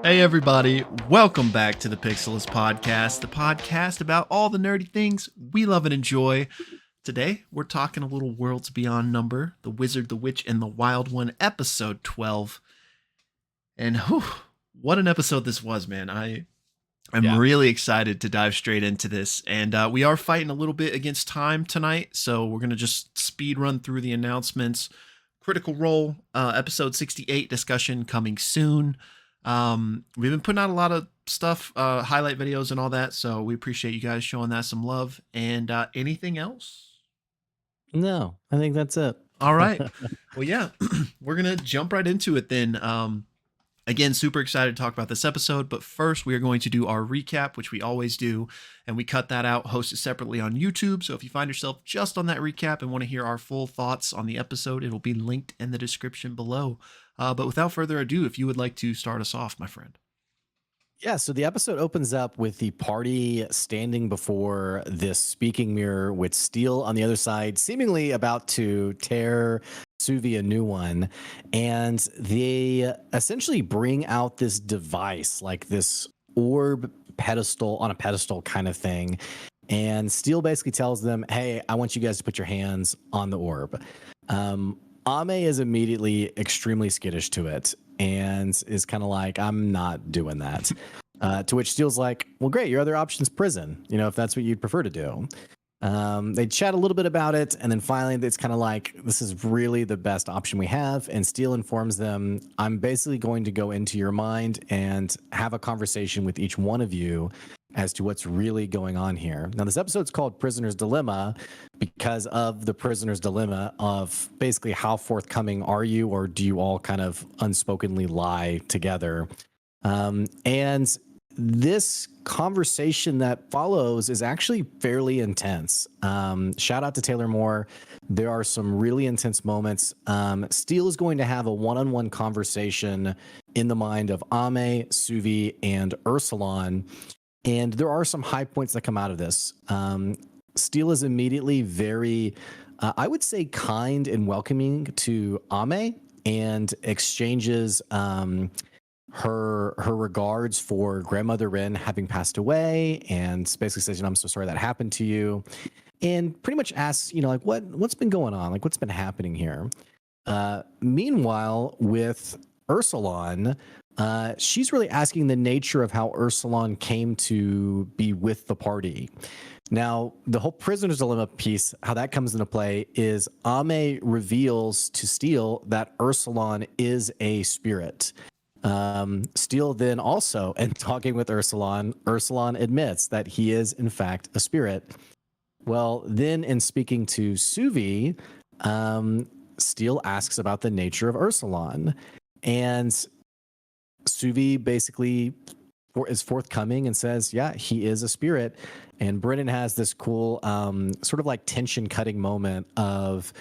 Hey everybody, welcome back to the Pixelists Podcast, the podcast about all the nerdy things we love and enjoy. Today, we're talking a little Worlds Beyond Number, The Wizard, the Witch, and the Wild One, episode 12. And whew, what an episode this was, man. I'm really excited to dive straight into this. And we are fighting a little bit against time tonight, so we're going to just speed run through the announcements. Critical Role, episode 68 discussion coming soon. We've been putting out a lot of stuff, highlight videos and all that, so we appreciate you guys showing that some love. And anything else? No, I think that's it. All right. Well, yeah, we're gonna jump right into it then. Again, super excited to talk about this episode, but first we are going to do our recap, which we always do, and we cut that out, host it separately on YouTube. So if you find yourself just on that recap and want to hear our full thoughts on the episode, it'll be linked in the description below. But without further ado, if you would like to start us off, my friend. Yeah, so the episode opens up with the party standing before this speaking mirror with Steel on the other side, seemingly about to tear Suvi a new one. And they essentially bring out this device, like this orb pedestal on a pedestal kind of thing. And Steel basically tells them, hey, I want you guys to put your hands on the orb. Ame is immediately extremely skittish to it and is kind of like, I'm not doing that. To which Steel's like, well, great, your other option's prison, if that's what you'd prefer to do. They chat a little bit about it, and then finally it's kind of like, this is really the best option we have. And Steel informs them, I'm basically going to go into your mind and have a conversation with each one of you as to what's really going on here. Now, this episode's called Prisoner's Dilemma because of the prisoner's dilemma of basically how forthcoming are you, or do you all kind of unspokenly lie together? And this conversation that follows is actually fairly intense. Shout out to Taylor Moore. There are some really intense moments. Steel is going to have a one-on-one conversation in the mind of Ame, Suvi, and Ursulon. And there are some high points that come out of this. Steel is immediately very, I would say, kind and welcoming to Ame, and exchanges her regards for grandmother Rin having passed away, and basically says, I'm so sorry that happened to you, and pretty much asks, like, what's been going on, like what's been happening here. Meanwhile, with Ursulon, she's really asking the nature of how Ursulon came to be with the party. Now, the whole prisoner's dilemma piece, how that comes into play is Ame reveals to Steel that Ursulon is a spirit. Steel then also, and talking with Ursulon admits that he is in fact a spirit. Well, then in speaking to Suvi, Steel asks about the nature of Ursulon, and Suvi basically is forthcoming and says, yeah, he is a spirit. And Brennan has this cool sort of like tension cutting moment of,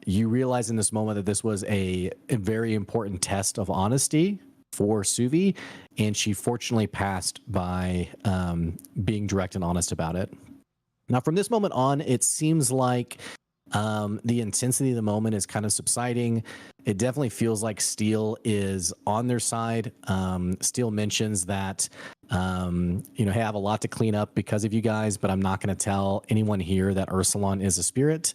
you realize in this moment that this was a very important test of honesty for Suvi, and she fortunately passed by being direct and honest about it. Now, from this moment on, it seems like the intensity of the moment is kind of subsiding. It definitely feels like Steel is on their side. Steel mentions that, hey, I have a lot to clean up because of you guys, but I'm not going to tell anyone here that Ursulon is a spirit.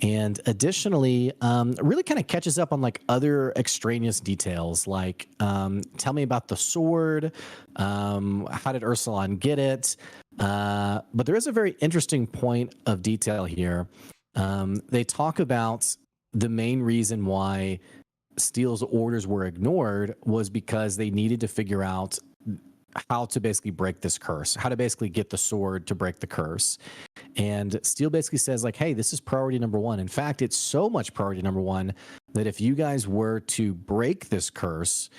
And additionally, really kind of catches up on like other extraneous details, like tell me about the sword, how did Ursulon get it? But there is a very interesting point of detail here. They talk about the main reason why Steel's orders were ignored was because they needed to figure out how to basically break this curse, how to basically get the sword to break the curse. And Steel basically says, like, hey, this is priority number one. In fact, it's so much priority number one that if you guys were to break this curse,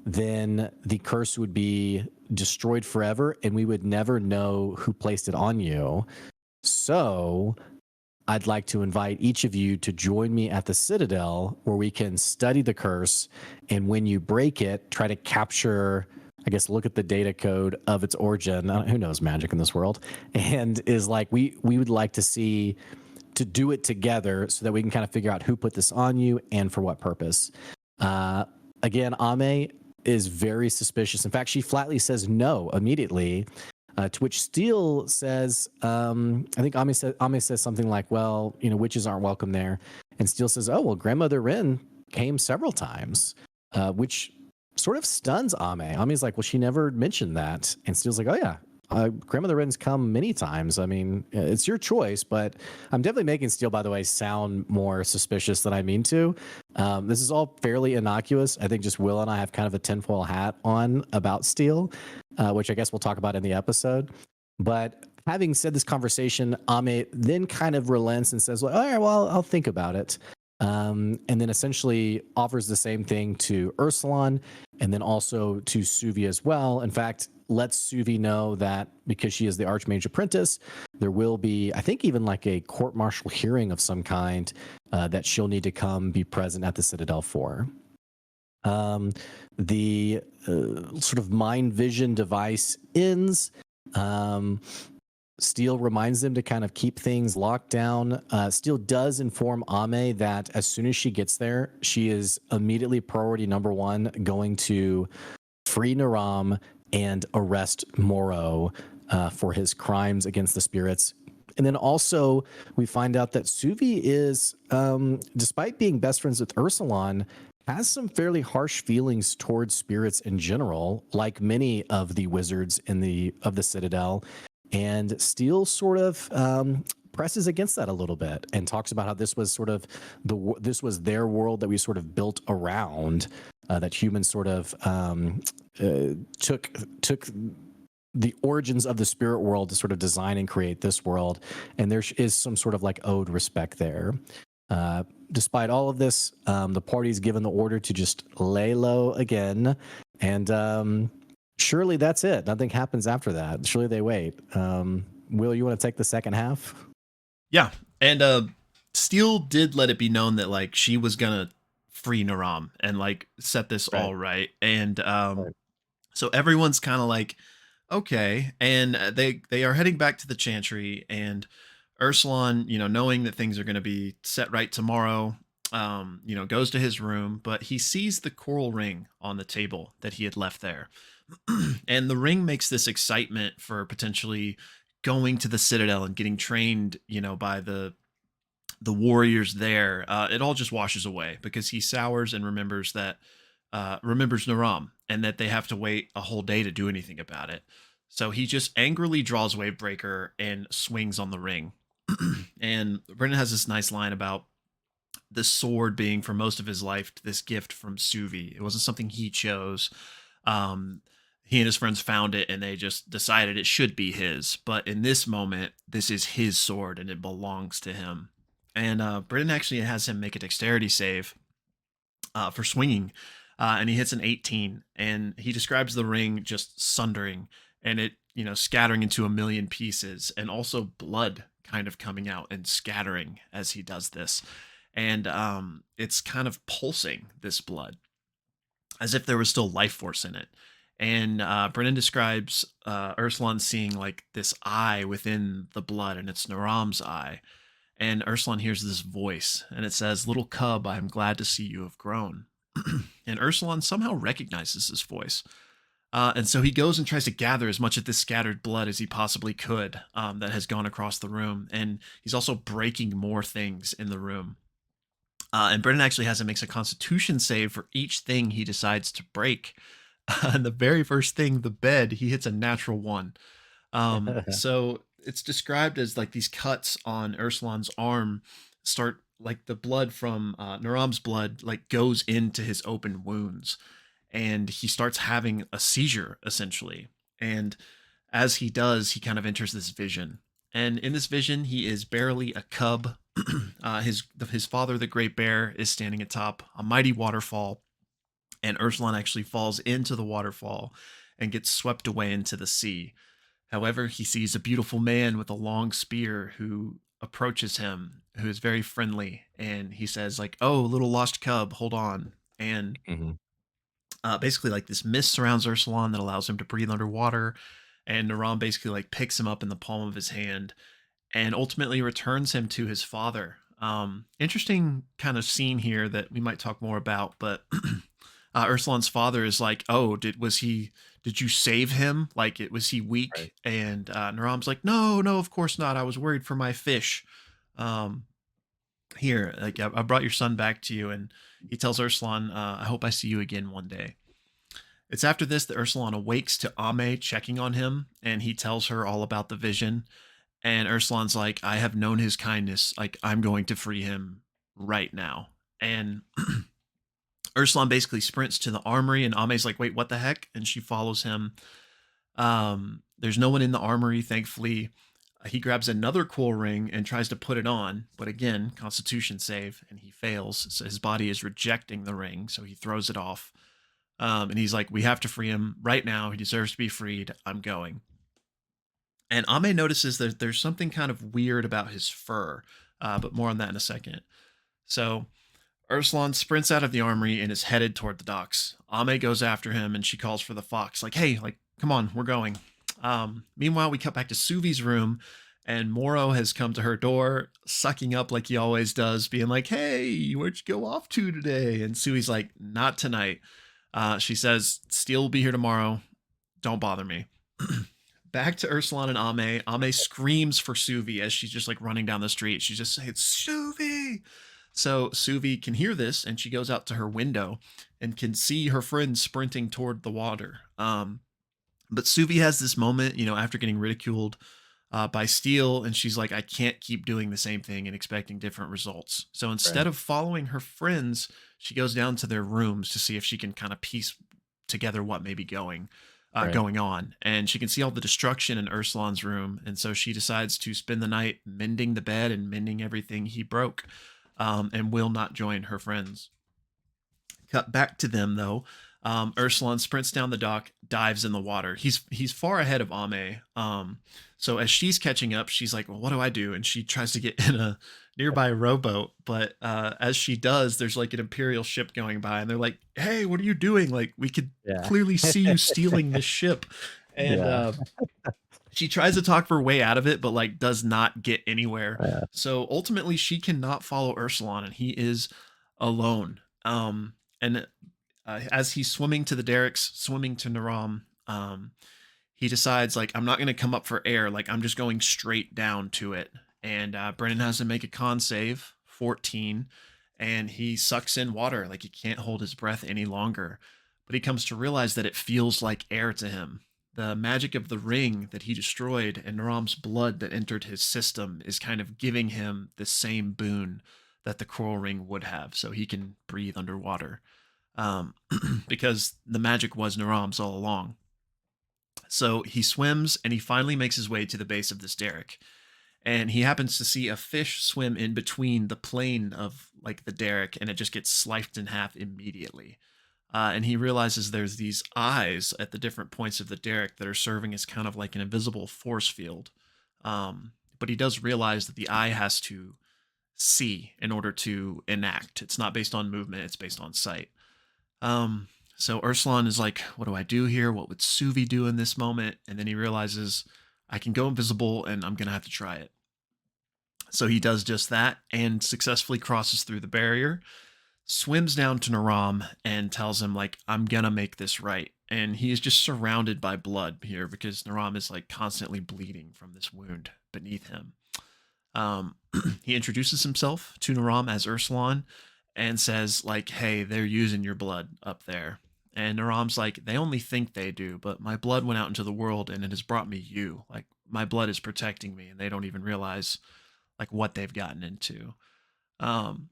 then the curse would be destroyed forever and we would never know who placed it on you. So I'd like to invite each of you to join me at the Citadel where we can study the curse. And when you break it, try to capture, I guess, look at the data code of its origin. Who knows magic in this world? And is like, we would like to see, to do it together so that we can kind of figure out who put this on you and for what purpose. Again, Ame is very suspicious. In fact, she flatly says no immediately. To which Steele says, I think Ame says something like, "Well, witches aren't welcome there," and Steele says, "Oh, well, Grandmother Wren came several times," which sort of stuns Ame. Ame's like, "Well, she never mentioned that," and Steele's like, "Oh yeah, Grandmother Wren's come many times. I mean, it's your choice, but I'm definitely making Steele, by the way, sound more suspicious than I mean to. This is all fairly innocuous. I think just Will and I have kind of a tinfoil hat on about Steele, which I guess we'll talk about in the episode. But having said this conversation, Ame then kind of relents and says, "Well, all right, well, I'll think about it." And then essentially offers the same thing to Ursulon and then also to Suvi as well. In fact, lets Suvi know that because she is the Archmage Apprentice, there will be, I think, even like a court-martial hearing of some kind that she'll need to come be present at the Citadel for. The sort of mind vision device ends. Steele reminds them to kind of keep things locked down. Steele does inform Ame that as soon as she gets there, she is immediately priority number one going to free Naram and arrest Moro for his crimes against the spirits. And then also we find out that Suvi is, despite being best friends with Ursulon, has some fairly harsh feelings towards spirits in general, like many of the wizards of the Citadel. And Steele sort of presses against that a little bit and talks about how this was sort of this was their world that we sort of built around, that humans sort of took the origins of the spirit world to sort of design and create this world. And there is some sort of like owed respect there. Despite all of this, the party's given the order to just lay low again. And surely that's it. Nothing happens after that. Surely they wait. Will, you want to take the second half? Yeah. And Steele did let it be known that like she was gonna free Naram and like set this all right. And so everyone's kind of like, okay. And they are heading back to the Chantry, and Ursulon, knowing that things are gonna be set right tomorrow, goes to his room, but he sees the coral ring on the table that he had left there. And the ring makes this excitement for potentially going to the Citadel and getting trained, by the warriors there. It all just washes away because he sours and remembers Naram, and that they have to wait a whole day to do anything about it. So he just angrily draws Wavebreaker and swings on the ring. And Brennan has this nice line about the sword being for most of his life this gift from Suvi. It wasn't something he chose. He and his friends found it and they just decided it should be his. But in this moment, this is his sword and it belongs to him. And Brennan actually has him make a dexterity save for swinging. And he hits an 18. And he describes the ring just sundering and it, scattering into a million pieces, and also blood kind of coming out and scattering as he does this. And it's kind of pulsing, this blood, as if there was still life force in it. And Brennan describes Ursulon seeing like this eye within the blood, and it's Naram's eye. And Ursulon hears this voice, and it says, "Little cub, I am glad to see you have grown." And Ursulon somehow recognizes this voice. And so he goes and tries to gather as much of this scattered blood as he possibly could that has gone across the room. And he's also breaking more things in the room. And Brennan actually has him makes a constitution save for each thing he decides to break. And the very first thing, the bed, he hits a natural one. So it's described as like these cuts on Ursulon's arm start like the blood from Naram's blood like goes into his open wounds, and he starts having a seizure essentially. And as he does, he kind of enters this vision. And in this vision, he is barely a cub. His father, the Great Bear, is standing atop a mighty waterfall, and Ursulon actually falls into the waterfall and gets swept away into the sea. However, he sees a beautiful man with a long spear who approaches him, who is very friendly, and he says like, "Oh, little lost cub, hold on." And basically like this mist surrounds Ursulon that allows him to breathe underwater, and Naram basically like picks him up in the palm of his hand and ultimately returns him to his father. Interesting kind of scene here that we might talk more about, but Ursula's father is like, "Oh, did you save him? Like, was he Right. weak?" And Naram's like, "No, no, of course not. I was worried for my fish. Um, Here, like, I brought your son back to you." And he tells Ursulan, "I hope I see you again one day." It's after this that Ursulan awakes to Ame checking on him, and he tells her all about the vision. And Ursulan's like, "I have known his kindness. Like, I'm going to free him right now." And Ursulan basically sprints to the armory, and Ame's like, "Wait, what the heck?" And she follows him. There's no one in the armory, thankfully. He grabs another cool ring and tries to put it on, but again, Constitution save, and he fails. So his body is rejecting the ring, so he throws it off. And he's like, "We have to free him right now. He deserves to be freed. I'm going." And Ame notices that there's something kind of weird about his fur, but more on that in a second. So Ursulan sprints out of the armory and is headed toward the docks. Ame goes after him and she calls for the fox, like, "Hey, like, come on, we're going." Meanwhile, we cut back to Suvi's room, and Moro has come to her door, sucking up like he always does, being like, "Hey, where'd you go off to today?" And Suvi's like, "Not tonight." She says, "Steel will be here tomorrow. Don't bother me." Back to Ursulan and Ame. Ame screams for Suvi as she's just like running down the street. She just says, "Suvi!" So Suvi can hear this, and she goes out to her window and can see her friend sprinting toward the water. But Suvi has this moment, after getting ridiculed by Steel, and she's like, "I can't keep doing the same thing and expecting different results." So instead Right. of following her friends, she goes down to their rooms to see if she can kind of piece together what may be Right. going on. And she can see all the destruction in Ursulan's room, and so she decides to spend the night mending the bed and mending everything he broke, and will not join her friends. Cut back to them though. Ursulan sprints down the dock, dives in the water. He's far ahead of Ame. So as she's catching up, she's like, "Well, what do I do?" And she tries to get in a nearby rowboat, but as she does, there's like an Imperial ship going by, and they're like, "Hey, what are you doing? Like, we could Yeah. clearly see you stealing this ship." And Yeah. she tries to talk her way out of it, but like does not get anywhere. Yeah. So ultimately, she cannot follow Ursulan, and he is alone. And as he's swimming to the derricks, swimming to Naram, he decides, like, "I'm not going to come up for air. Like, I'm just going straight down to it." And Brennan has to make a con save, 14, and he sucks in water. Like, he can't hold his breath any longer. But he comes to realize that it feels like air to him. The magic of the ring that he destroyed and Naram's blood that entered his system is kind of giving him the same boon that the coral ring would have, so he can breathe underwater. Um, because the magic was Naram's all along. So he swims and he finally makes his way to the base of this derrick. And he happens to see a fish swim in between the plane of like the derrick, and it just gets sliced in half immediately. And he realizes there's these eyes at the different points of the derrick that are serving as kind of like an invisible force field. But he does realize that the eye has to see in order to enact. It's not based on movement, it's based on sight. Um, so Ursulan is like, "What do I do here? What would Suvi do in this moment?" And then he realizes, "I can go invisible and I'm going to have to try it." So he does just that and successfully crosses through the barrier, swims down to Naram and tells him, like, "I'm going to make this right." And he is just surrounded by blood here because Naram is like constantly bleeding from this wound beneath him. Um, he introduces himself to Naram as Ursulan and says, like, "Hey, they're using your blood up there." And Naram's like, "They only think they do, but my blood went out into the world and it has brought me you. Like, my blood is protecting me, and they don't even realize like what they've gotten into." Um,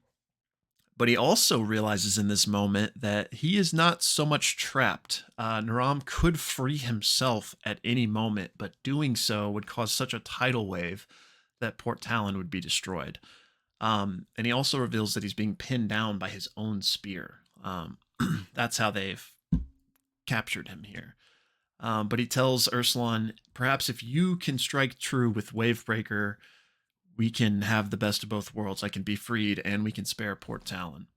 but he also realizes in this moment that he is not so much trapped. Naram could free himself at any moment, but doing so would cause such a tidal wave that Port Talon would be destroyed. And he also reveals that he's being pinned down by his own spear. That's how they've captured him here. But he tells Ursulan, "Perhaps if you can strike true with Wavebreaker, we can have the best of both worlds. I can be freed and we can spare Port Talon."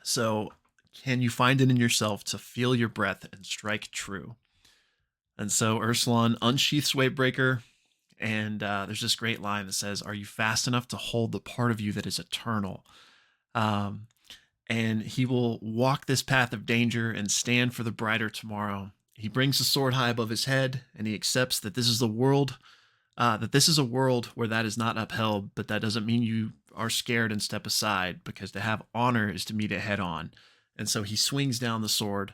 So, can you find it in yourself to feel your breath and strike true? And so Ursulan unsheaths Wavebreaker, and there's this great line that says, "Are you fast enough to hold the part of you that is eternal?" Um, and he will walk this path of danger and stand for the brighter tomorrow. He brings the sword high above his head, and he accepts that this is the world, that this is a world where that is not upheld, but that doesn't mean you are scared and step aside, because to have honor is to meet it head on. And so he swings down the sword.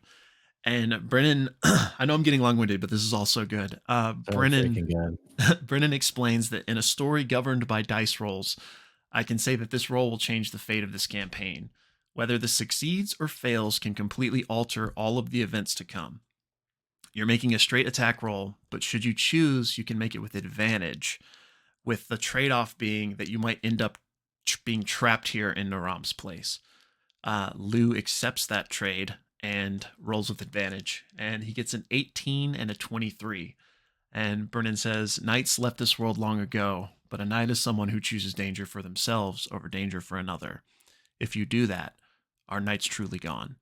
And Brennan, I know I'm getting long-winded, but this is also good. Brennan, Good. Brennan explains that in a story governed by dice rolls, I can say that this roll will change the fate of this campaign. Whether this succeeds or fails can completely alter all of the events to come. You're making a straight attack roll, but should you choose, you can make it with advantage, with the trade-off being that you might end up being trapped here in Naram's place. Lou accepts that trade and rolls with advantage, and he gets an 18 and a 23. And Brennan says, knights left this world long ago, but a knight is someone who chooses danger for themselves over danger for another. If you do that, our knight's truly gone.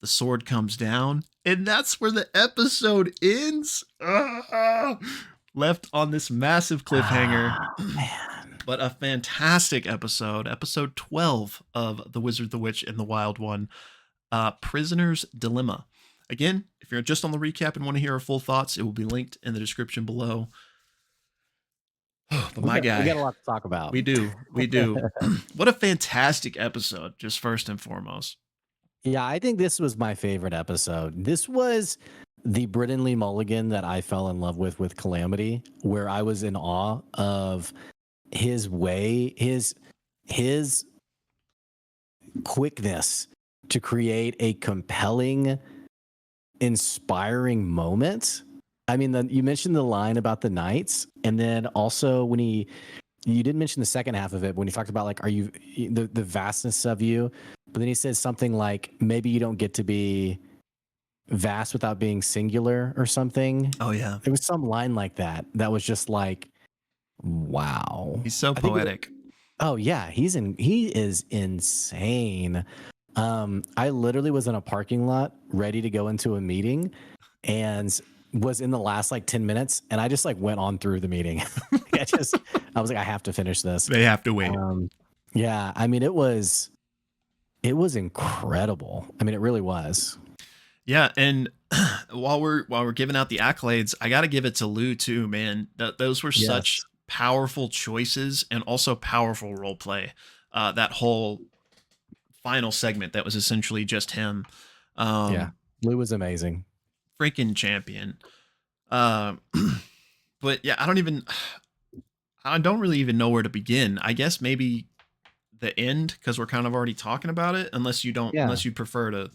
The sword comes down, and that's where the episode ends. Left on this massive cliffhanger. Man. But a fantastic episode. Episode 12 of The Wizard, the Witch, and the Wild One. Prisoner's Dilemma. Again, if you're just on the recap and want to hear our full thoughts, it will be linked in the description below. But my guy, we got a lot to talk about. We do. What a fantastic episode, just first and foremost. Yeah, I think this was my favorite episode. This was the Brennan Lee Mulligan that I fell in love with Calamity, where I was in awe of his way, his quickness to create a compelling, inspiring moment. I mean, you mentioned the line about the knights, and then also when you didn't mention the second half of it, when he talked about like, are you the vastness of you, but then he says something like, maybe you don't get to be vast without being singular or something. Oh yeah, there was some line like that was just like, wow. He's so poetic. Oh yeah, he is insane. I literally was in a parking lot ready to go into a meeting and was in the last like 10 minutes, and I just like went on through the meeting. I was like, I have to finish this. They have to wait. Yeah, I mean, it was incredible. I mean, it really was. Yeah, and while we're giving out the accolades, I got to give it to Lou too, man. Those were such powerful choices and also powerful role play. That whole final segment that was essentially just him. Yeah, Lou was amazing. Freaking champion. But yeah, I don't really even know where to begin. I guess maybe the end, because we're kind of already talking about it, unless you prefer to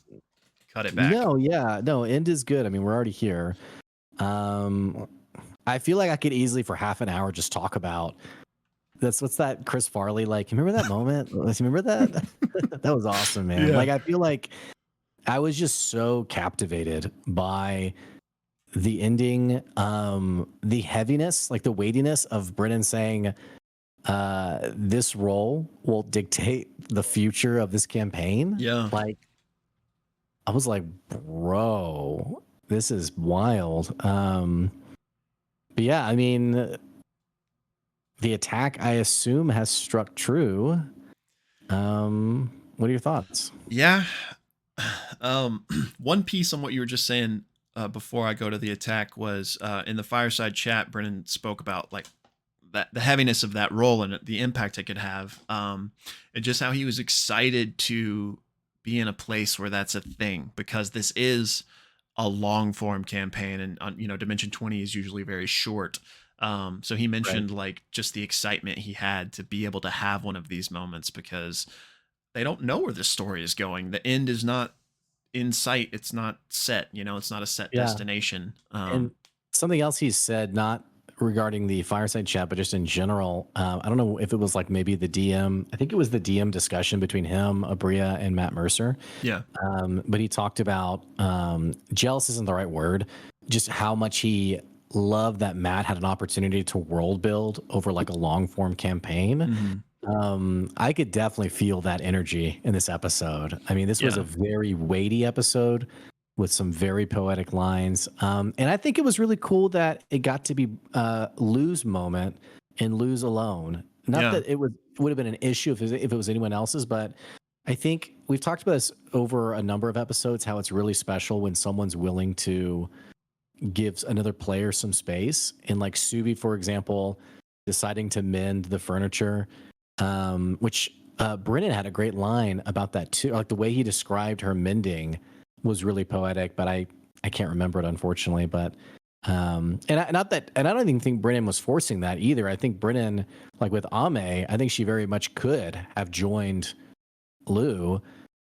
cut it back. No, end is good. I mean, we're already here. I feel like I could easily for half an hour just talk about what's that Chris Farley, like, remember that moment? Remember that? That was awesome, man. Yeah. Like, I feel like I was just so captivated by the ending, the heaviness, like the weightiness of Brennan saying, this role will dictate the future of this campaign. Yeah. Like, I was like, bro, this is wild. But yeah, I mean, the attack, I assume, has struck true. What are your thoughts? Yeah. One piece on what you were just saying before I go to the attack was in the fireside chat, Brennan spoke about like that the heaviness of that role and the impact it could have, and just how he was excited to be in a place where that's a thing, because this is a long form campaign, and Dimension 20 is usually very short. So he mentioned like just the excitement he had to be able to have one of these moments, because they don't know where this story is going. The end is not in sight. It's not set, it's not a set destination. And something else he said, not regarding the fireside chat, but just in general, I don't know if it was like maybe the DM, I think it was the DM discussion between him, Aabria, and Matt Mercer. Yeah. But he talked about, jealous isn't the right word, just how much he loved that Matt had an opportunity to world build over like a long form campaign. Mm-hmm. I could definitely feel that energy in this episode. I mean, this was a very weighty episode with some very poetic lines. And I think it was really cool that it got to be Lou's moment and Lou's alone. Not that it would have been an issue if it was anyone else's, but I think we've talked about this over a number of episodes, how it's really special when someone's willing to give another player some space. And like Suvi, for example, deciding to mend the furniture, which Brennan had a great line about that too. Like the way he described her mending was really poetic, but I can't remember it, unfortunately. But and I don't even think Brennan was forcing that either. I think Brennan, like with Ame, I think she very much could have joined Lou,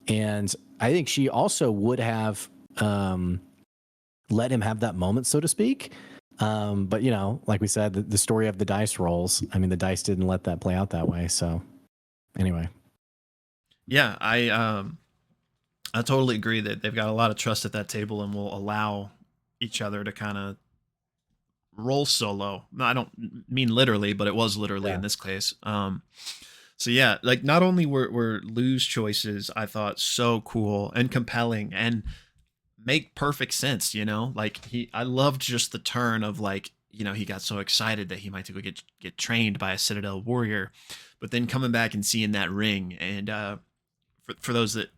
and I think she also would have let him have that moment, so to speak. But you know, like we said, the story of the dice rolls. I mean, the dice didn't let that play out that way. So anyway, Yeah, I totally agree that they've got a lot of trust at that table and will allow each other to kind of roll solo. No, I don't mean literally, but it was literally yeah, in this case. So yeah, like not only were Lou's choices I thought so cool and compelling and make perfect sense, you know? Like I loved just the turn of like, you know, he got so excited that he might go get trained by a Citadel warrior, but then coming back and seeing that ring and for those that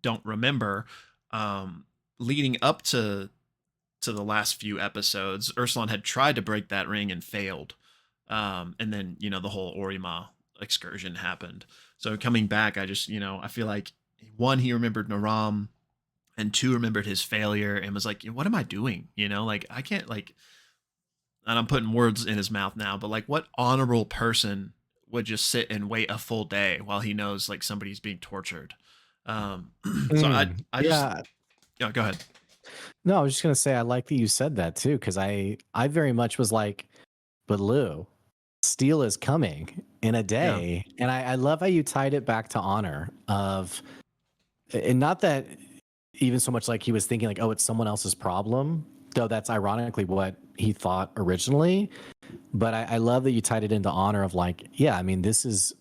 don't remember, leading up to the last few episodes, Ursulon had tried to break that ring and failed. And then, you know, the whole Orima excursion happened. So coming back, I just, you know, I feel like one, he remembered Naram, and two, remembered his failure and was like, what am I doing? You know, like I can't like, and I'm putting words in his mouth now, but like what honorable person would just sit and wait a full day while he knows like somebody's being tortured? So I just, yeah. yeah, go ahead. No, I was just gonna say I like that you said that too, because I very much was like, but Lou, Steel is coming in a Yeah. day, and I love how you tied it back to honor of, and not that even so much like he was thinking like, oh, it's someone else's problem, though that's ironically what he thought originally. But I love that you tied it into honor of like, yeah, I mean, this is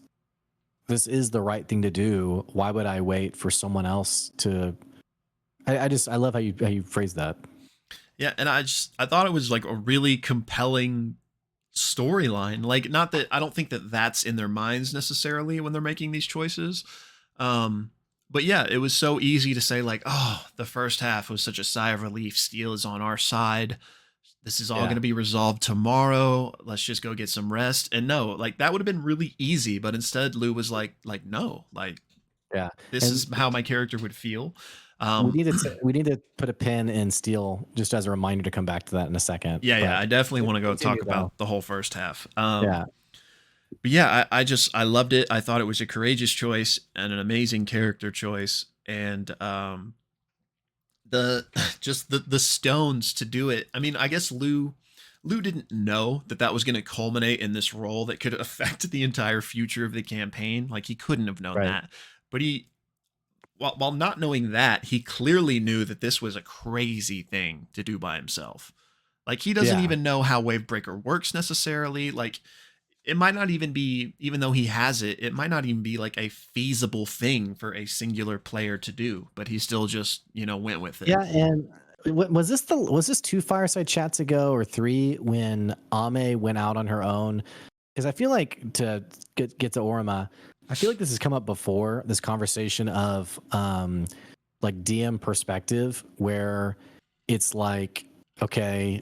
the right thing to do. Why would I wait for someone else to? I love how you phrase that. Yeah, and I thought it was like a really compelling storyline. Like, not that I don't think that that's in their minds necessarily when they're making these choices. But yeah, it was so easy to say like, oh, the first half was such a sigh of relief. Steel is on our side. This is all going Yeah. to be resolved tomorrow. Let's just go get some rest. And no, like that would have been really easy, but instead Lou was like no, like Yeah, this and is how my character would feel. we Um, need to we need to put a pin in Steel just as a reminder to come back to that in a second. yeah, But I definitely want to go continue talk though. about the whole first half. Yeah, But yeah, I loved it. I thought it was a courageous choice and an amazing character choice, and the just the stones to do it. I mean, I guess Lou didn't know that that was going to culminate in this role that could affect the entire future of the campaign. Like he couldn't have known right. that, but he while not knowing that, he clearly knew that this was a crazy thing to do by himself. Like he doesn't Yeah, even know how Wavebreaker works necessarily. Like it might not even be, even though he has it, it might not even be like a feasible thing for a singular player to do, but he still just, you know, went with it. yeah. And was this two fireside chats ago or three when Ame went out on her own? Because I feel like to get to Orima, I feel like this has come up before, this conversation of like DM perspective, where it's like, okay,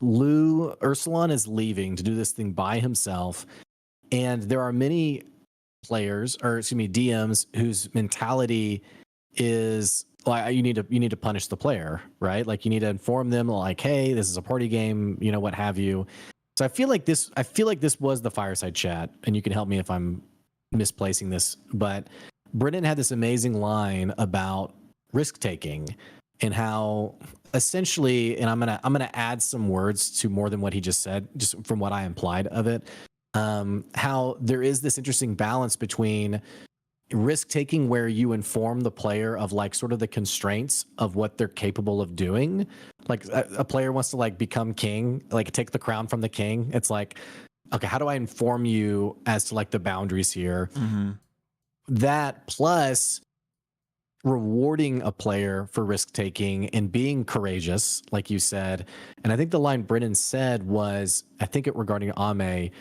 Lou Ursulon is leaving to do this thing by himself, and there are many players, or excuse me, DMs whose mentality is like you need to punish the player, right? Like you need to inform them like, hey, this is a party game, you know, what have you. So I feel like this was the fireside chat, and you can help me if I'm misplacing this, but Brennan had this amazing line about risk taking and how essentially, and I'm gonna add some words to more than what he just said, just from what I implied of it. How there is this interesting balance between risk taking where you inform the player of like sort of the constraints of what they're capable of doing. Like a player wants to like become king, like take the crown from the king. It's like, okay, how do I inform you as to like the boundaries here? Mm-hmm. That plus rewarding a player for risk taking and being courageous, like you said. And I think the line Brennan said was, I think it regarding Ame,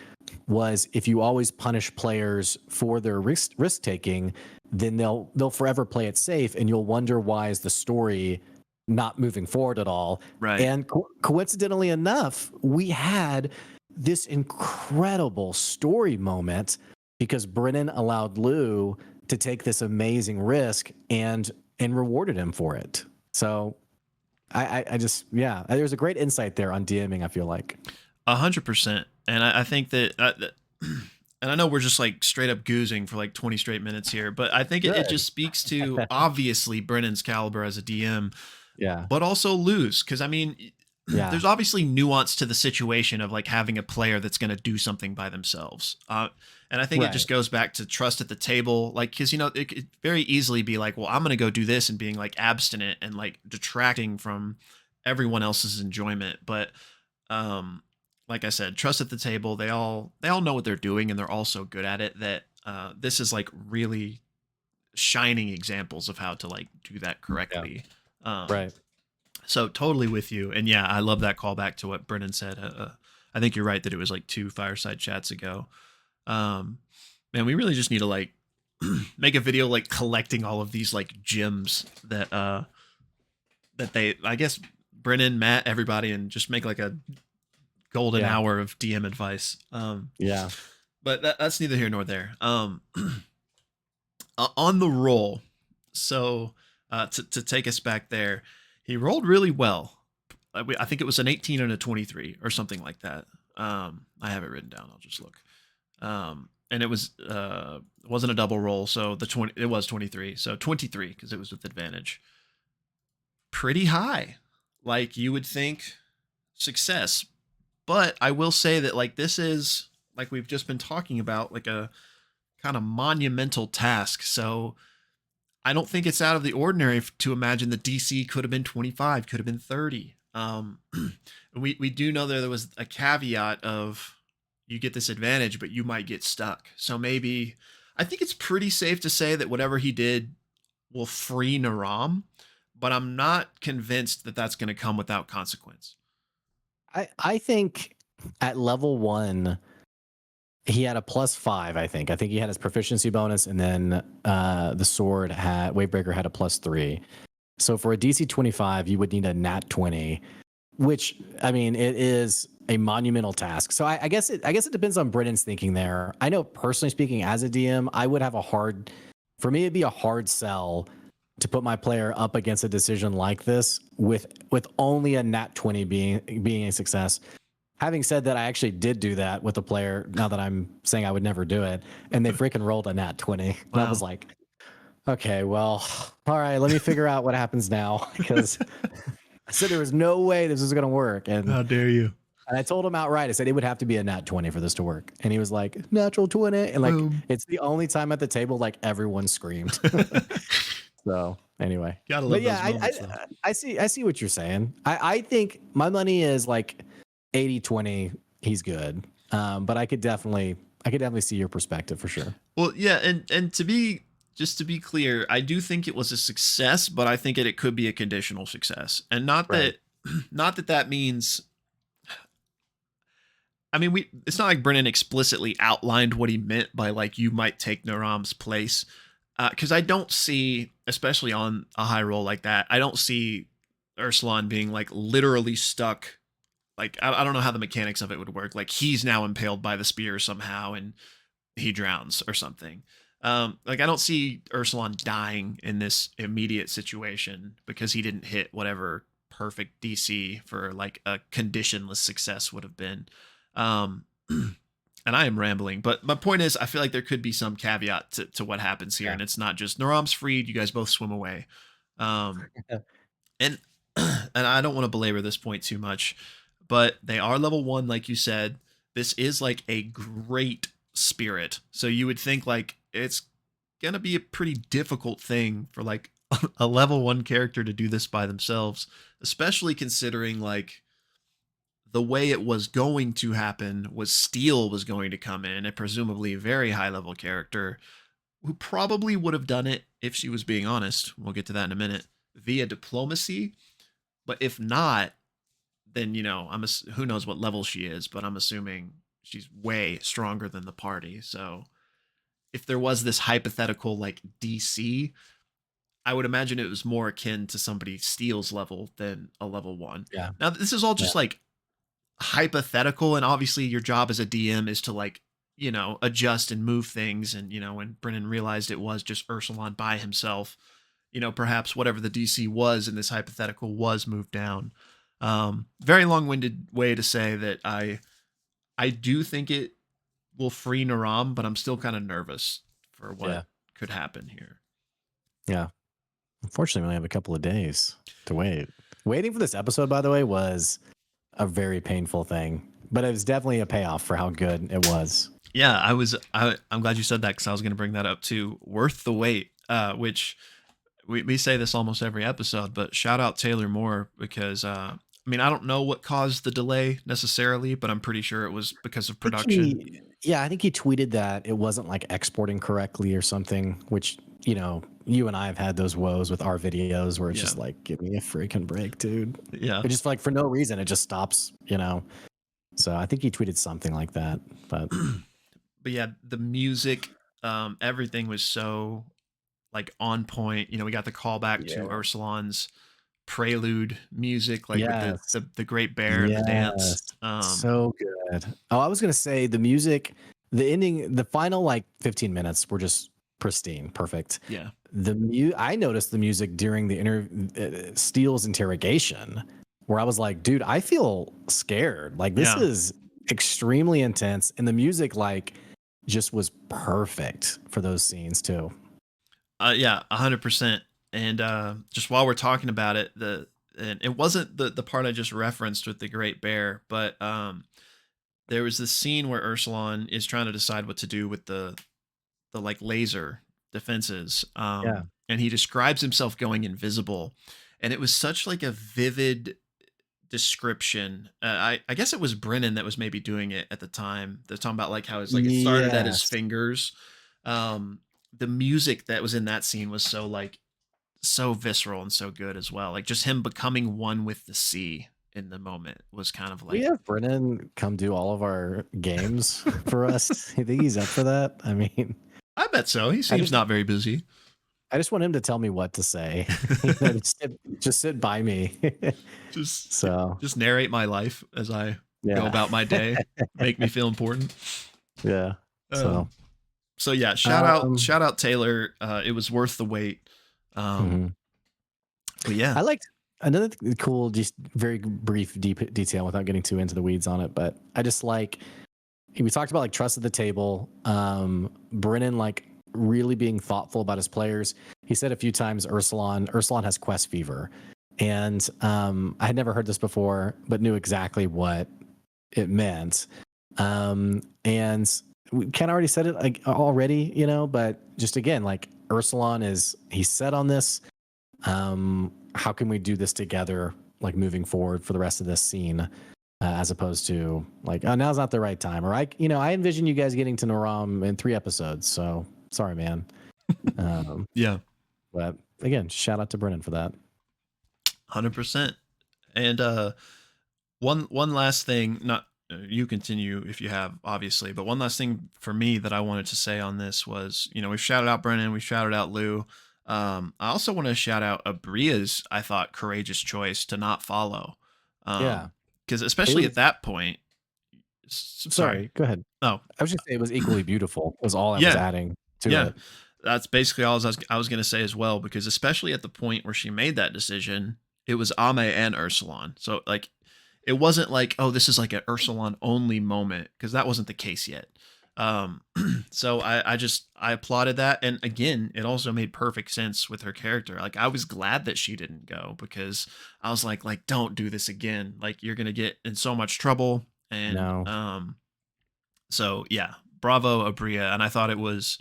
was if you always punish players for their risk taking, then they'll forever play it safe, and you'll wonder why is the story not moving forward at all. Right. And coincidentally enough, we had this incredible story moment because Brennan allowed Lou to take this amazing risk and rewarded him for it. So I just, yeah, there's a great insight there on DMing, I feel like. 100%. And I think that, and I know we're just like straight up goozing for like 20 straight minutes here, but I think it just speaks to obviously Brennan's caliber as a DM, but also Lou's. Cause I mean, there's obviously nuance to the situation of like having a player that's going to do something by themselves. And I think it just goes back to trust at the table. Like, cause you know, it could very easily be like, well, I'm going to go do this and being like abstinent and like detracting from everyone else's enjoyment. But, like I said, trust at the table. They all know what they're doing, and they're all so good at it that this is like really shining examples of how to like do that correctly. Right. So totally with you. And yeah, I love that callback to what Brennan said. I think you're right that it was like 2 fireside chats ago. Man, we really just need to like make a video like collecting all of these like gems that they, I guess, Brennan, Matt, everybody, and just make like a golden hour of DM advice. But that's neither here nor there. On the roll, so to take us back there, he rolled really well. I think it was an 18 and a 23 or something like that. I have it written down. I'll just look. And it wasn't a double roll, so it was 23. So 23 because it was with advantage. Pretty high, like you would think. Success. But I will say that like this is like we've just been talking about like a kind of monumental task. So I don't think it's out of the ordinary to imagine the DC could have been 25, could have been 30. We do know there was a caveat of you get this advantage, but you might get stuck. So maybe I think it's pretty safe to say that whatever he did will free Naram, but I'm not convinced that that's going to come without consequence. I think at level 1, he had a +5. I think he had his proficiency bonus, and then the sword Wavebreaker had a +3. So for a DC 25, you would need a nat 20, which I mean it is a monumental task. So I guess it depends on Brennan's thinking there. I know personally speaking, as a DM, I would have for me it'd be a hard sell to put my player up against a decision like this with only a nat 20 being a success. Having said that, I actually did do that with a player, now that I'm saying I would never do it, and they freaking rolled a nat 20. And I was like, okay, well, all right, let me figure out what happens now, because I said there was no way this was going to work. And how dare you? And I told him outright, I said it would have to be a nat 20 for this to work. And he was like, natural 20. And like, it's the only time at the table, like everyone screamed. So anyway, gotta love those moments, I see what you're saying. I think my money is like 80-20. He's good. But I could definitely see your perspective for sure. Well, yeah. And to be clear, I do think it was a success, but I think it could be a conditional success, and not that means, I mean, it's not like Brennan explicitly outlined what he meant by like, you might take Naram's place. Because I don't see, especially on a high roll like that, I don't see Ursulon being like literally stuck. Like, I don't know how the mechanics of it would work. Like, he's now impaled by the spear somehow and he drowns or something. Like, I don't see Ursulon dying in this immediate situation because he didn't hit whatever perfect DC for like a conditionless success would have been. And I am rambling, but my point is, I feel like there could be some caveat to what happens here, and it's not just Naram's freed, you guys both swim away. And I don't want to belabor this point too much, but they are level 1, like you said. This is like a great spirit, so you would think like it's gonna be a pretty difficult thing for like a level 1 character to do this by themselves, especially considering like the way it was going to happen was Steel was going to come in, a presumably very high level character who probably would have done it if she was being honest. We'll get to that in a minute, via diplomacy. But if not, then, you know, who knows what level she is, but I'm assuming she's way stronger than the party. So if there was this hypothetical like DC, I would imagine it was more akin to somebody Steel's level than a level 1. Yeah. Now this is all just like hypothetical, and obviously your job as a DM is to like, you know, adjust and move things. And you know, when Brennan realized it was just Ursulon by himself, you know, perhaps whatever the DC was in this hypothetical was moved down. Very long-winded way to say that I do think it will free Naram, but I'm still kind of nervous for what could happen here. Yeah. Unfortunately, we only have a couple of days to wait. Waiting for this episode, by the way, was a very painful thing, but it was definitely a payoff for how good it was. Yeah, I'm glad you said that, because I was going to bring that up too. Worth the wait, which we say this almost every episode, but shout out Taylor Moore, because I mean, I don't know what caused the delay necessarily, but I'm pretty sure it was because of production. I think he tweeted that it wasn't like exporting correctly or something, which, you know, you and I have had those woes with our videos where it's just like, give me a freaking break, dude. Yeah. It just like for no reason, it just stops, you know? So I think he tweeted something like that, but yeah, the music, everything was so like on point. You know, we got the callback to Ursulon's prelude music, like with the Great Bear and the dance. So good. Oh, I was gonna say the music, the ending, the final like 15 minutes were just pristine, perfect. Yeah. I noticed the music during the Steele's interrogation, where I was like, dude, I feel scared. Like this is extremely intense, and the music like just was perfect for those scenes too. 100%. And just while we're talking about it, and it wasn't the part I just referenced with the Great Bear, but there was this scene where Ursulon is trying to decide what to do with the like laser defenses. And he describes himself going invisible, and it was such like a vivid description. I guess it was Brennan that was maybe doing it at the time. They're talking about like how it's like it started at his fingers. The music that was in that scene was so visceral and so good as well. Like just him becoming one with the sea in the moment was kind of like. We have Brennan come do all of our games for us. You think he's up for that? I mean, I bet so. He seems not very busy. I just want him to tell me what to say. just sit by me. just narrate my life as I go about my day. Make me feel important. Yeah. So yeah, shout out Taylor. It was worth the wait. But yeah, I liked another cool, just very brief detail without getting too into the weeds on it. But I just like, we talked about like trust at the table. Brennan like really being thoughtful about his players. He said a few times Ursulon has quest fever, and I had never heard this before, but knew exactly what it meant. And we kind of already said it like already, you know, but just again, like Ursulon he's set on this. How can we do this together, like moving forward for the rest of this scene, as opposed to like, oh, now's not the right time, or I envision you guys getting to Naram in 3 episodes. So sorry, man. Yeah. But again, shout out to Brennan for that. 100%. And one last thing, not you continue if you have, obviously, but one last thing for me that I wanted to say on this was, you know, we've shouted out Brennan, we've shouted out Lou. I also want to shout out Aabria's, I thought, courageous choice to not follow. Because especially at that point. Sorry, go ahead. Oh, I was just saying it was equally beautiful. Was all I was adding to it. That's basically all I was going to say as well, because especially at the point where she made that decision, it was Ame and Ursulon. So like, it wasn't like, oh, this is like an Ursulon only moment, because that wasn't the case yet. So I applauded that. And again, it also made perfect sense with her character. Like I was glad that she didn't go, because I was like, don't do this again. Like you're going to get in so much trouble. And, so yeah, bravo Aabria. And I thought it was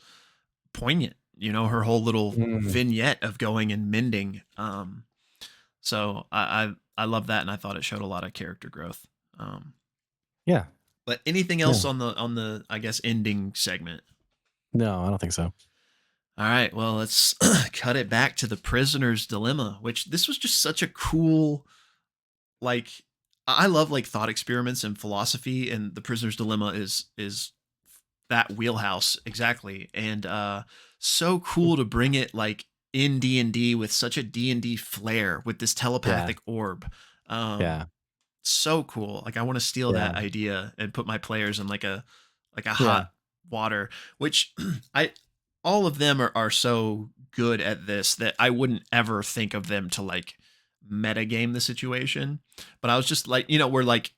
poignant, you know, her whole little vignette of going and mending. So I love that. And I thought it showed a lot of character growth. Yeah. But anything else on the I guess ending segment? No, I don't think so. All right, well, let's cut it back to the prisoner's dilemma, which this was just such a cool, like, I love like thought experiments and philosophy, and the prisoner's dilemma is that wheelhouse exactly. And so cool to bring it like in D&D with such a D&D flair with this Yeah. telepathic orb. Yeah. So cool. Like I want to steal Yeah. that idea and put my players in like a Yeah. hot water, which I all of them are so good at this that I wouldn't ever think of them to like metagame the situation. But I was just like, we're like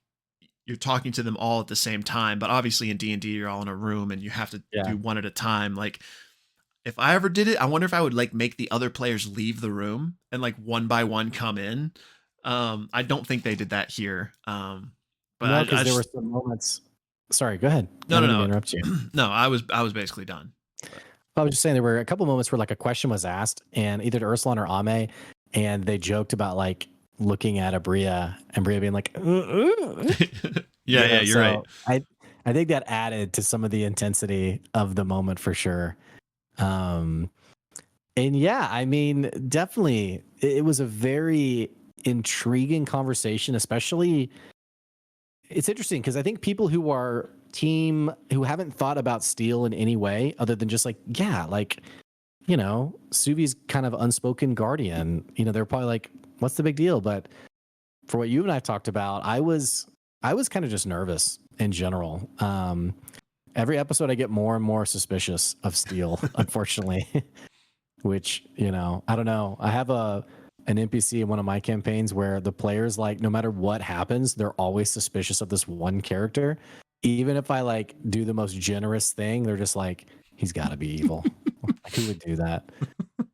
you're talking to them all at the same time, but obviously in D&D you're all in a room and you have to Yeah. do one at a time. Like if I ever did it, I wonder if I would like make the other players leave the room and like one by one come in. I don't think they did that here. But No, I because there were just some moments. Sorry, go ahead. I no, no, didn't mean to no, interrupt you. no. I was basically done. But I was just saying there were a couple moments where like a question was asked, and either to Ursula or Ame, and they joked about like looking at Aabria and Bria being like, yeah, you're right. So I think that added to some of the intensity of the moment for sure. And yeah, I mean, definitely, it was a very intriguing conversation, especially. It's interesting because I think people who are who haven't thought about steel in any way other than just like, yeah, like, Suvi's kind of unspoken guardian, they're probably like, what's the big deal? But for what you and I talked about, I was kind of just nervous in general. Every episode I get more and more suspicious of steel, unfortunately, which, I don't know. I have an NPC in one of my campaigns where the players, like, no matter what happens, they're always suspicious of this one character. Even if I like do the most generous thing, they're just like, he's got to be evil. Like, who would do that?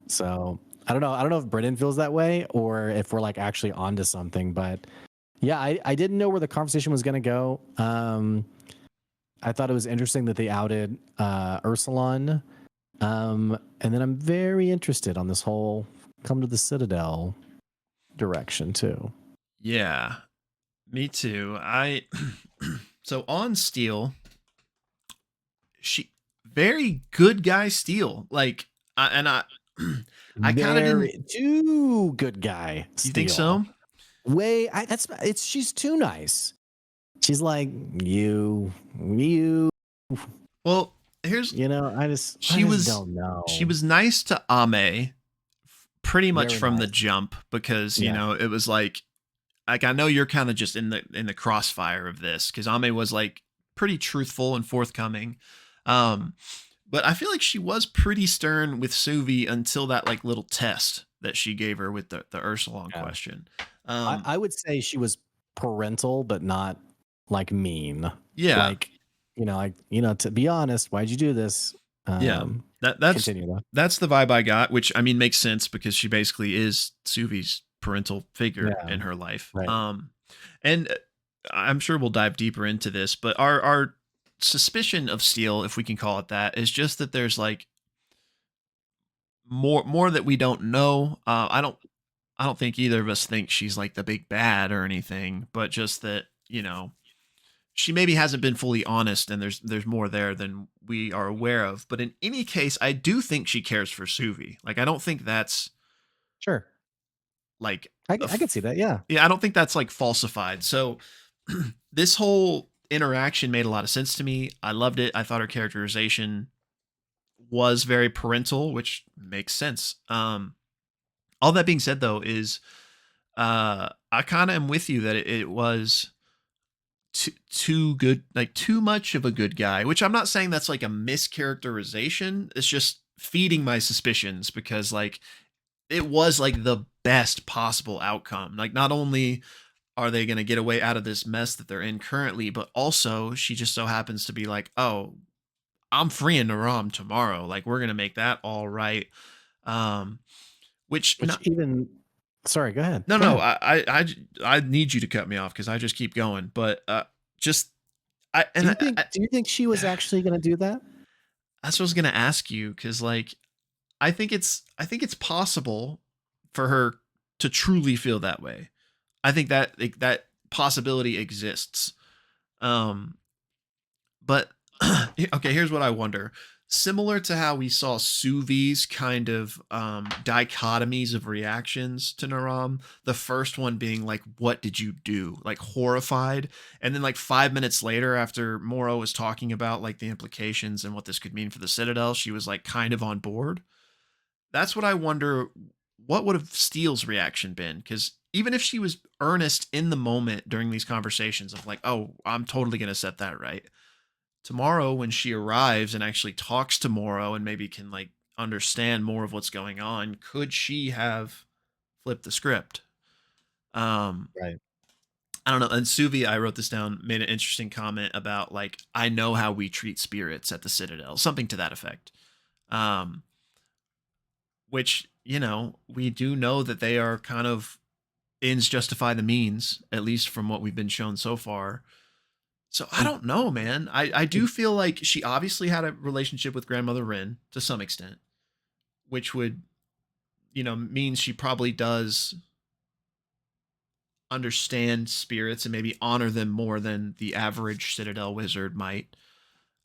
So I don't know. I don't know if Brennan feels that way or if we're like actually onto something. But yeah, I didn't know where the conversation was going to go. I thought it was interesting that they outed Ursulon. And then I'm very interested on this whole come to the Citadel direction too. Yeah, me too. So on Steel, she very good guy Steel. Like I kind of didn't. Too good guy. You think so? She's too nice. She's like you. Well, here's I just don't know. She was nice to Ame pretty much Very from the nice. jump because Yeah. it was like I know you're kind of just in the crossfire of this because Ame was like pretty truthful and forthcoming. But I feel like she was pretty stern with Suvi until that like little test that she gave her with the Ursulon question. I would say she was parental, but not like mean. Yeah. Like, to be honest, why'd you do this? Yeah. That's Continue though. That's the vibe I got, which I mean makes sense because she basically is Suvi's parental figure in her life. Right. And I'm sure we'll dive deeper into this, but our suspicion of Steel, if we can call it that, is just that there's like more that we don't know. I don't think either of us think she's like the big bad or anything, but just that, she maybe hasn't been fully honest and there's more there than we are aware of. But in any case, I do think she cares for Suvi. Like I don't think that's Sure. like I can see that. Yeah. I don't think that's like falsified. So this whole interaction made a lot of sense to me. I loved it. I thought her characterization was very parental, which makes sense. All that being said though is I kind of am with you that it was too good, like too much of a good guy, which I'm not saying that's like a mischaracterization. It's just feeding my suspicions because like it was like the best possible outcome. Like not only are they going to get away out of this mess that they're in currently, but also she just so happens to be like, oh, I'm freeing Naram tomorrow. Like we're going to make that all right. Which even sorry, go ahead. No, Go no, ahead. I need you to cut me off because I just keep going. But just Do you think she was actually going to do that? That's what I was gonna ask you because like I think it's possible for her to truly feel that way. I think that that possibility exists. But okay, here's what I wonder. similar to how we saw Suvi's kind of dichotomies of reactions to Naram. The first one being like, "What did you do?" Like horrified, and then like 5 minutes later, after Moro was talking about like the implications and what this could mean for the Citadel, she was like kind of on board. That's what I wonder. What would have Steele's reaction been? Because even if she was earnest in the moment during these conversations of like, "Oh, I'm totally gonna set that right," tomorrow when she arrives and actually talks to Moro and maybe can like understand more of what's going on, could she have flipped the script? Right. I don't know. And Suvi, I wrote this down, made an interesting comment about like, I know how we treat spirits at the Citadel, something to that effect. Um, which, you know, we do know that they are kind of ends justify the means, at least from what we've been shown so far. So I And don't know, man. I do feel like she obviously had a relationship with Grandmother Rin to some extent, which would, you know, mean she probably does understand spirits and maybe honor them more than the average Citadel wizard might.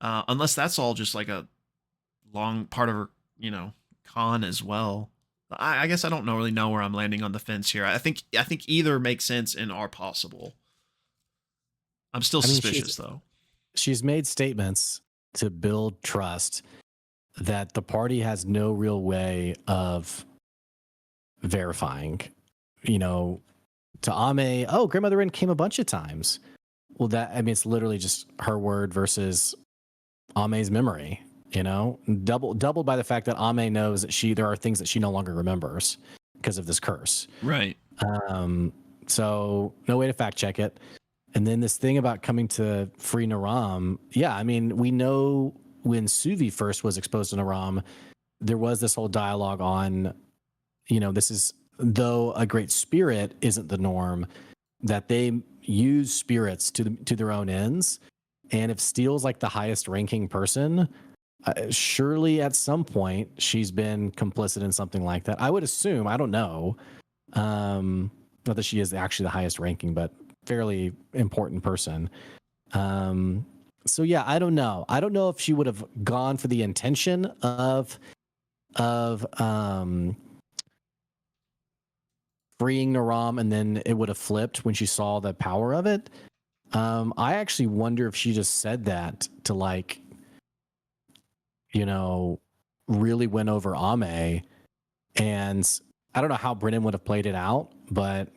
Unless that's all just like a long part of her, you know, con as well. I guess I don't know really know where I'm landing on the fence here. I think either makes sense and are possible. I'm still I mean, suspicious though. she's made statements to build trust that the party has no real way of verifying. You know, to Ame, oh, Grandmother Rin came a bunch of times. Well, I mean, it's literally just her word versus Ame's memory. You know, doubled by the fact that Ame knows that there are things that she no longer remembers because of this curse. Right. So no way to fact check it. And then this thing about coming to free Naram, yeah, I mean, we know when Suvi first was exposed to Naram, there was this whole dialogue on, you know, this is, though a great spirit isn't the norm, that they use spirits to their own ends. And if Steele's like the highest ranking person, surely at some point she's been complicit in something like that. I would assume, I don't know. Not that she is actually the highest ranking, but fairly important person. So yeah, I don't know. I don't know if she would have gone for the intention of freeing Naram and then it would have flipped when she saw the power of it. I actually wonder if she just said that to like, you know, really win over Ame. And I don't know how Brennan would have played it out, but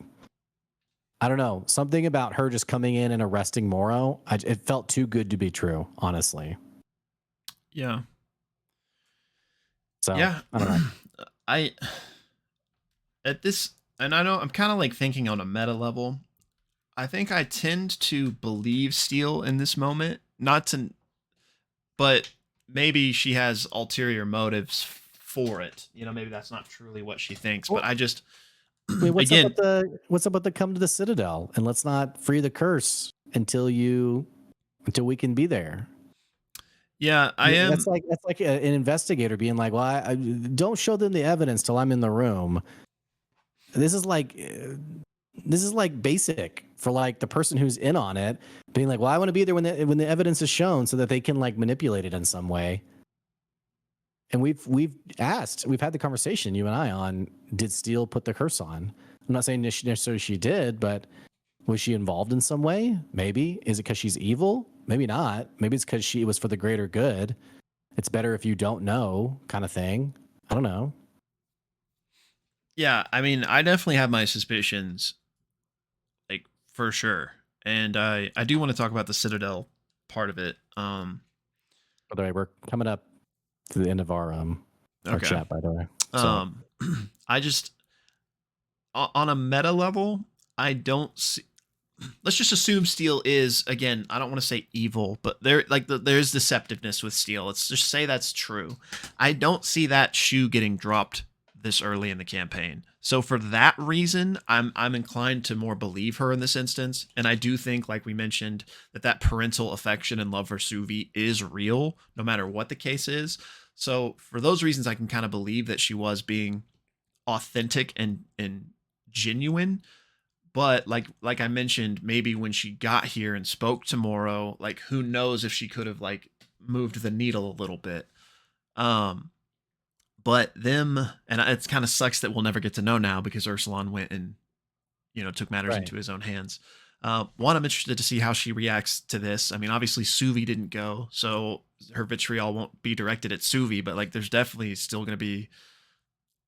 I don't know. Something about her just coming in and arresting Moro, it felt too good to be true, honestly. Yeah. So, Yeah. I don't know. I at this and I know I'm kind of like thinking on a meta level. I think I tend to believe Steele in this moment, not to but maybe she has ulterior motives for it. You know, maybe that's not truly what she thinks, but Well, I just wait, what's up again, with the come to the Citadel and let's not free the curse until we can be there. yeah, I Yeah, am that's like an investigator being like, "Well, I don't show them the evidence till I'm in the room." This is like basic for like the person who's in on it being like, "Well, I want to be there when the evidence is shown so that they can like manipulate it in some way." And we've had the conversation, you and I, on did Steele put the curse on? I'm not saying necessarily she did, but was she involved in some way? Maybe. Is it because she's evil? Maybe not. Maybe it's because it was for the greater good. It's better if you don't know, kind of thing. I don't know. yeah, I mean, I definitely have my suspicions, like for sure. And I do want to talk about the Citadel part of it. By the way, we're coming up to the end of our Okay. chat, by the way. So Um I just on a meta level, I don't see let's just assume Steel is again, I don't want to say evil, but there's deceptiveness with Steel. Let's just say that's true. I don't see that shoe getting dropped this early in the campaign. So for that reason, I'm inclined to more believe her in this instance, and I do think, like we mentioned, that parental affection and love for Suvi is real, no matter what the case is. So for those reasons, I can kind of believe that she was being authentic and genuine. But like I mentioned, maybe when she got here and spoke to Moro, like who knows if she could have like moved the needle a little bit. Um, but them, and it kind of sucks that we'll never get to know now because Ursulon went and, took matters Right. into his own hands. One, I'm interested to see how she reacts to this. I mean, obviously Suvi didn't go, so her vitriol won't be directed at Suvi, but like there's definitely still going to be,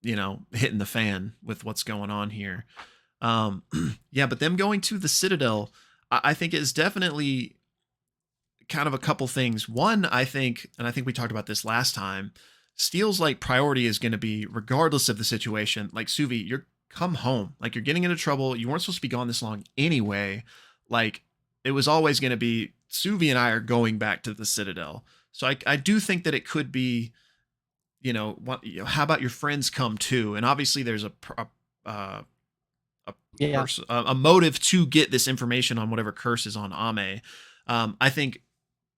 hitting the fan with what's going on here. Yeah, but them going to the Citadel, I think is definitely kind of a couple things. One, I think, and I think we talked about this last time, Steele's like priority is going to be, regardless of the situation, like Suvi, you're come home. Like you're getting into trouble. You weren't supposed to be gone this long anyway. Like it was always going to be Suvi and I are going back to the Citadel. So I do think that it could be, how about your friends come too? And obviously there's uh, Yeah. a motive to get this information on whatever curse is on Ame. I think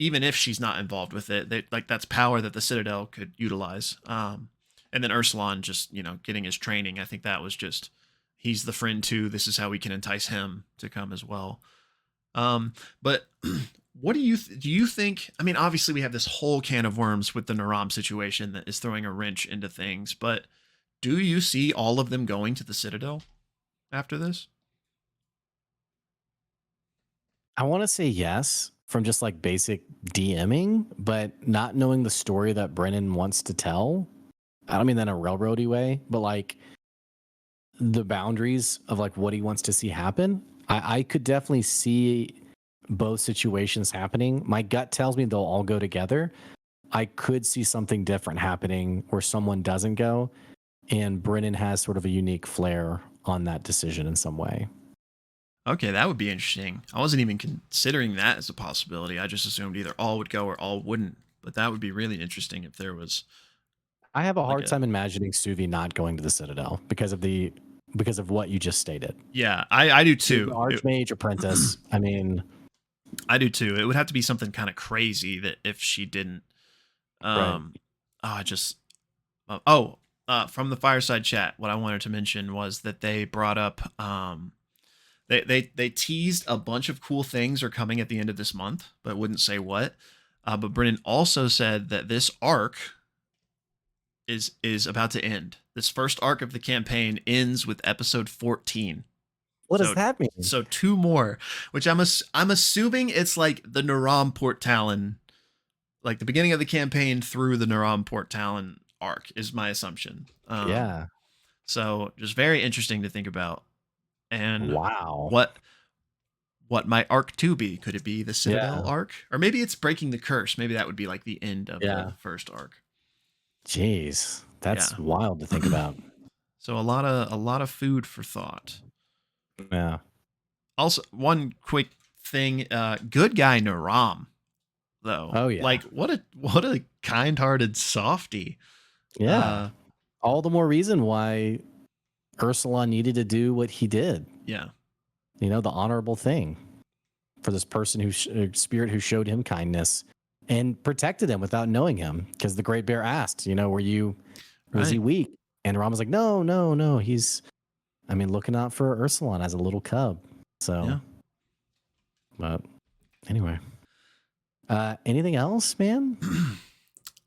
even if she's not involved with it, that's power that the Citadel could utilize. And then Ursulon just, getting his training. I think that was just, he's the friend too. This is how we can entice him to come as well. But what do you think? I mean, obviously we have this whole can of worms with the Naram situation that is throwing a wrench into things, but do you see all of them going to the Citadel after this? I want to say yes from just like basic DMing, but not knowing the story that Brennan wants to tell. I don't mean that in a railroady way, but like the boundaries of like what he wants to see happen. I could definitely see both situations happening. My gut tells me they'll all go together. I could see something different happening where someone doesn't go, and Brennan has sort of a unique flair on that decision in some way. Okay, that would be interesting. I wasn't even considering that as a possibility. I just assumed either all would go or all wouldn't. But that would be really interesting if there was I have a like hard time imagining Suvi not going to the Citadel because of what you just stated. Yeah, I do too. Archmage apprentice. I mean, I do too. It would have to be something kind of crazy that if she didn't. right. I just. From the fireside chat, what I wanted to mention was that they brought up. They teased a bunch of cool things are coming at the end of this month, but wouldn't say what. But Brennan also said that this arc is about to end. This first arc of the campaign ends with episode 14. What does that mean? So two more, which I'm assuming it's like the Naram Port Talon, like the beginning of the campaign through the Naram Port Talon arc is my assumption. Yeah. So just very interesting to think about. And wow. What might arc 2 be? Could it be the Citadel arc? Or maybe it's breaking the curse. Maybe that would be like the end of the first arc. Jeez. That's wild to think about. So a lot of food for thought. Yeah. Also, one quick thing, good guy Naram, though. Oh yeah. Like what a kind-hearted softy. Yeah. All the more reason why Ursulon needed to do what he did. Yeah. The honorable thing for this person spirit who showed him kindness and protected him without knowing him. Because the Great Bear asked, was he weak? And Ram was like, no. He's, looking out for Ursulon as a little cub. So, but anyway, anything else, man?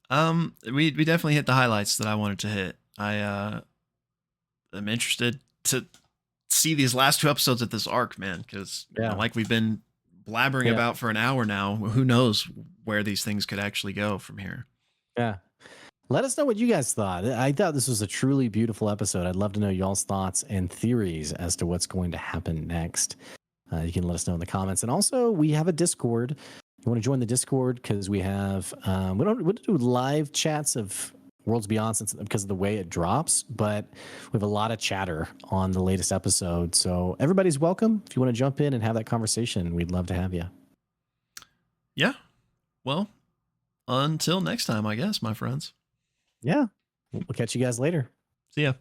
We definitely hit the highlights that I wanted to hit. I'm interested to see these last two episodes of this arc, man, because like we've been blabbering about for an hour now, who knows where these things could actually go from here. Yeah. Let us know what you guys thought. I thought this was a truly beautiful episode. I'd love to know y'all's thoughts and theories as to what's going to happen next. You can let us know in the comments. And also, we have a Discord. You want to join the Discord because we have we don't do live chats of Worlds Beyond because of the way it drops, but we have a lot of chatter on the latest episode. So everybody's welcome. If you want to jump in and have that conversation, we'd love to have you. Yeah. Well, until next time, I guess, my friends. Yeah. We'll catch you guys later. See ya.